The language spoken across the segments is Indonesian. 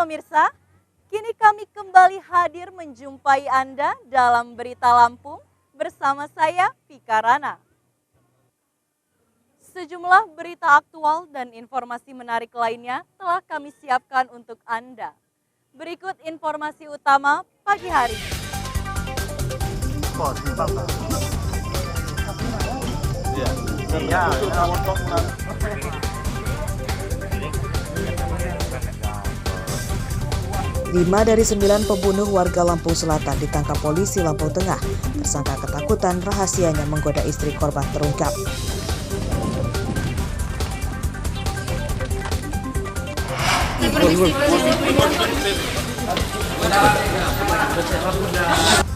pemirsa, kini kami kembali hadir menjumpai Anda dalam Berita Lampung bersama saya, Vika Rana. Sejumlah berita aktual dan informasi menarik lainnya telah kami siapkan untuk Anda. Berikut informasi utama pagi hari ini. 5 dari 9 pembunuh warga Lampung Selatan ditangkap polisi Lampung Tengah. Tersangka ketakutan rahasianya menggoda istri korban terungkap.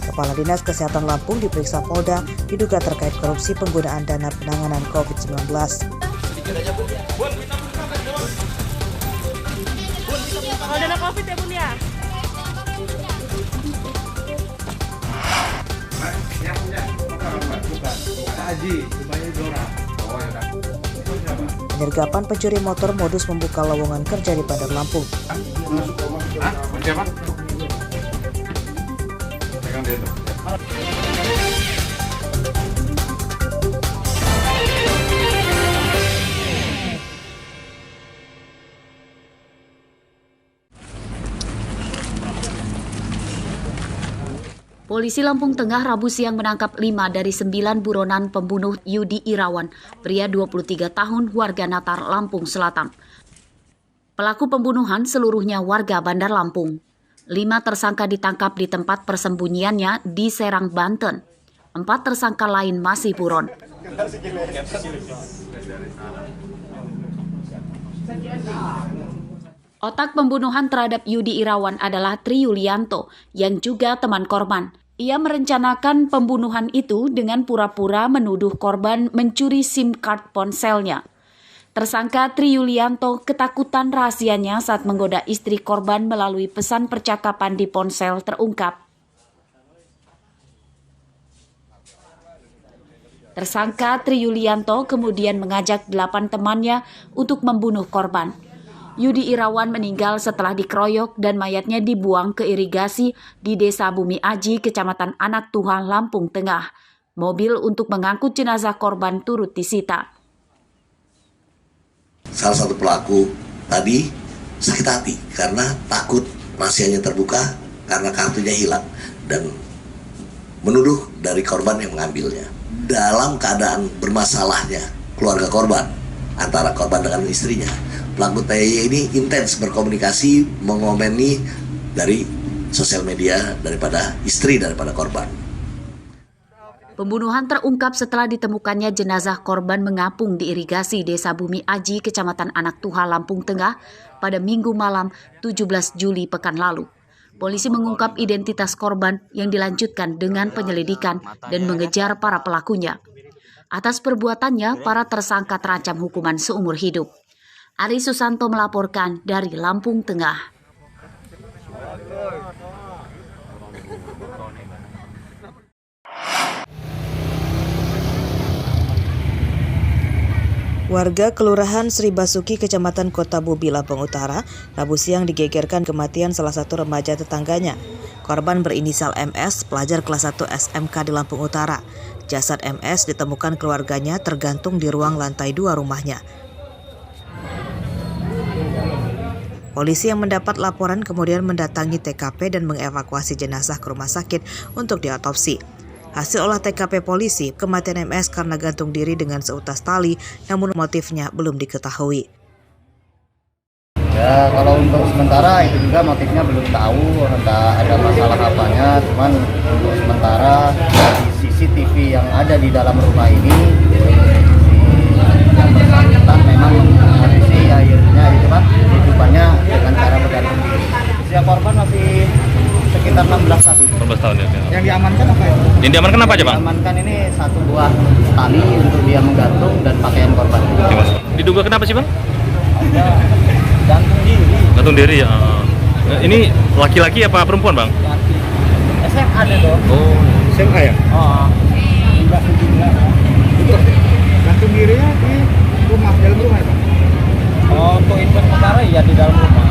Kepala Dinas Kesehatan Lampung diperiksa Polda diduga terkait korupsi penggunaan dana penanganan COVID-19. Kalau dana COVID ya Bun ya? Penyergapan pencuri motor modus membuka lowongan kerja di Bandar Lampung. Polisi Lampung Tengah Rabu siang menangkap 5 dari 9 buronan pembunuh Yudi Irawan, pria 23 tahun warga Natar, Lampung Selatan. Pelaku pembunuhan seluruhnya warga Bandar Lampung. 5 tersangka ditangkap di tempat persembunyiannya di Serang, Banten. 4 tersangka lain masih buron. Otak pembunuhan terhadap Yudi Irawan adalah Tri Yulianto, yang juga teman korban. Ia merencanakan pembunuhan itu dengan pura-pura menuduh korban mencuri SIM card ponselnya. Tersangka Tri Yulianto ketakutan rahasianya saat menggoda istri korban melalui pesan percakapan di ponsel terungkap. Tersangka Tri Yulianto kemudian mengajak 8 temannya untuk membunuh korban. Yudi Irawan meninggal setelah dikeroyok dan mayatnya dibuang ke irigasi di Desa Bumi Aji, Kecamatan Anak Tuhan, Lampung Tengah. Mobil untuk mengangkut jenazah korban turut disita. Salah satu pelaku tadi sakit hati karena takut rahasianya terbuka karena kartunya hilang dan menuduh dari korban yang mengambilnya. Dalam keadaan bermasalahnya keluarga korban, antara korban dengan istrinya, pelaku TY ini intens berkomunikasi, mengomeni dari sosial media daripada istri daripada korban. Pembunuhan terungkap setelah ditemukannya jenazah korban mengapung di irigasi Desa Bumi Aji, Kecamatan Anak Tuhan, Lampung Tengah pada Minggu malam 17 Juli pekan lalu. Polisi mengungkap identitas korban yang dilanjutkan dengan penyelidikan dan mengejar para pelakunya. Atas perbuatannya, para tersangka terancam hukuman seumur hidup. Ari Susanto melaporkan dari Lampung Tengah. Warga Kelurahan Sri Basuki, Kecamatan Kota Bubi, Lampung Utara, Rabu siang digegerkan kematian salah satu remaja tetangganya. Korban berinisial MS, pelajar kelas 1 SMK di Lampung Utara. Jasad MS ditemukan keluarganya tergantung di ruang lantai 2 rumahnya. Polisi yang mendapat laporan kemudian mendatangi TKP dan mengevakuasi jenazah ke rumah sakit untuk diotopsi. Hasil olah TKP polisi, kematian MS karena gantung diri dengan seutas tali, namun motifnya belum diketahui. Ya, kalau untuk sementara itu juga motifnya belum tahu, entah ada masalah apanya, cuman untuk sementara dari CCTV yang ada di dalam rumah ini, yang bersangkutan memang kondisi akhirnya itu kan hidupannya dengan cara bergantung diri. Usia korban masih sekitar 16 tahun. 16 tahun ya. Yang diamankan apa itu? Yang diamankan apa aja, Bang? Diamankan ini satu buah tali untuk dia menggantung dan pakaian korban. Diduga kenapa sih, Bang? Gantung diri. Gantung diri ya. Ini laki-laki apa perempuan, Bang? SMA ada dong. Oh, SMA ya? Oh. Gantung dirinya di rumah, dalam rumah ya, Bang? Oh, untuk info sementara ya di dalam rumah.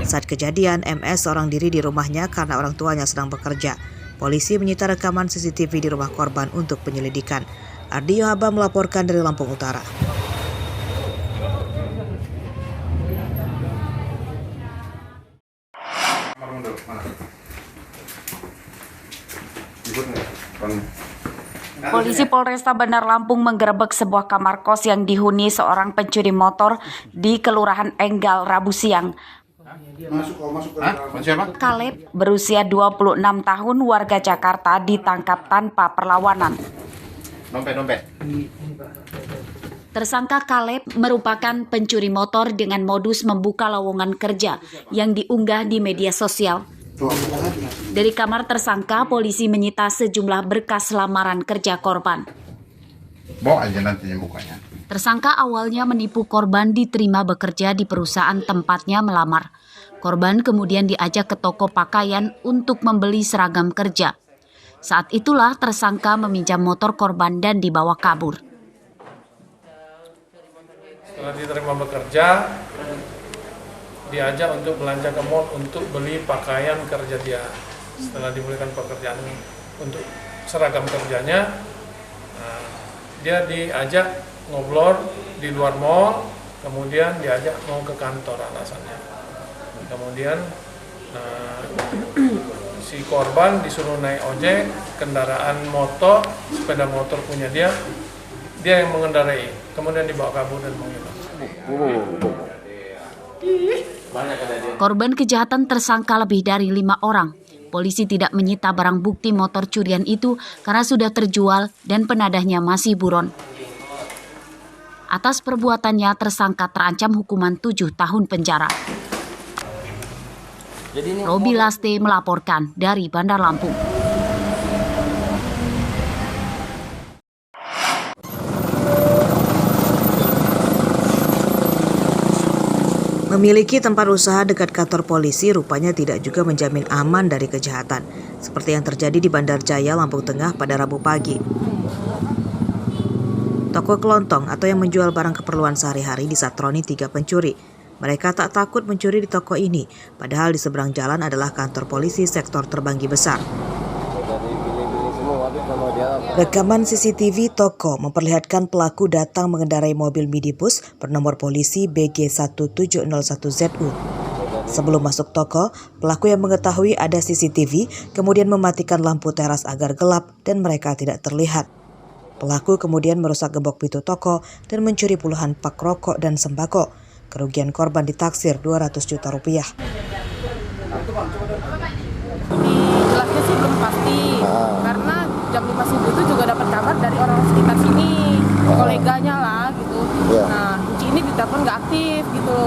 Saat kejadian, MS seorang diri di rumahnya karena orang tuanya sedang bekerja. Polisi menyita rekaman CCTV di rumah korban untuk penyelidikan. Ardi Yohaba melaporkan dari Lampung Utara. Polisi Polresta Bandar Lampung menggerebek sebuah kamar kos yang dihuni seorang pencuri motor di Kelurahan Enggal Rabu siang. Kaleb berusia 26 tahun warga Jakarta ditangkap tanpa perlawanan. Tersangka Kaleb merupakan pencuri motor dengan modus membuka lowongan kerja yang diunggah di media sosial. Dari kamar tersangka, polisi menyita sejumlah berkas lamaran kerja korban. Bawa aja nantinya bukanya. Tersangka awalnya menipu korban diterima bekerja di perusahaan tempatnya melamar. Korban kemudian diajak ke toko pakaian untuk membeli seragam kerja. Saat itulah tersangka meminjam motor korban dan dibawa kabur. Setelah diterima bekerja, diajak untuk belanja ke mall untuk beli pakaian kerja dia. Setelah dibelikan pekerjaan untuk seragam kerjanya, dia diajak ngobrol di luar mall, kemudian diajak mau ke kantor alasannya. Kemudian si korban disuruh naik ojek, kendaraan motor, sepeda motor punya dia yang mengendarai, kemudian dibawa kabur dan menghilang. Korban kejahatan tersangka lebih dari 5 orang. Polisi tidak menyita barang bukti motor curian itu karena sudah terjual dan penadahnya masih buron. Atas perbuatannya tersangka terancam hukuman 7 tahun penjara. Robi Laste melaporkan dari Bandar Lampung. Memiliki tempat usaha dekat kantor polisi rupanya tidak juga menjamin aman dari kejahatan, seperti yang terjadi di Bandar Jaya, Lampung Tengah pada Rabu pagi. Toko kelontong atau yang menjual barang keperluan sehari-hari disatroni 3 pencuri. Mereka tak takut mencuri di toko ini, padahal di seberang jalan adalah kantor polisi sektor Terbanggi Besar. Rekaman CCTV toko memperlihatkan pelaku datang mengendarai mobil minibus bernomor polisi BG1701ZU. Sebelum masuk toko, pelaku yang mengetahui ada CCTV kemudian mematikan lampu teras agar gelap dan mereka tidak terlihat. Pelaku kemudian merusak gembok pintu toko dan mencuri puluhan pak rokok dan sembako. Kerugian korban ditaksir 200 juta rupiah. Jelasnya sih belum pasti, karena jam 5 subuh itu juga dapat kabar dari orang sekitar sini, koleganya lah gitu. Nah, kunci ini ditelepon nggak aktif gitu.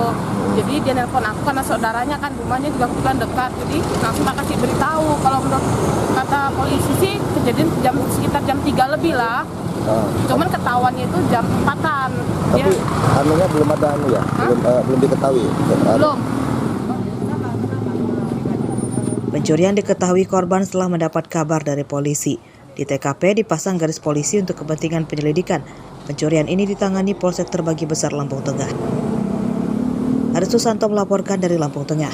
Jadi dia nelpon aku karena saudaranya kan rumahnya juga kebetulan dekat, jadi langsung tak kasih beritahu. Kalau menurut kata polisi sih kejadian sekitar jam 3 lebih lah. Cuman ketahuannya itu jam 4-an. Tapi anunya belum ada ya? Belum diketahui? Belum. Pencurian diketahui korban setelah mendapat kabar dari polisi. Di TKP dipasang garis polisi untuk kepentingan penyelidikan. Pencurian ini ditangani Polsek Terbanggi Besar Lampung Tengah. Aris Susanto melaporkan dari Lampung Tengah.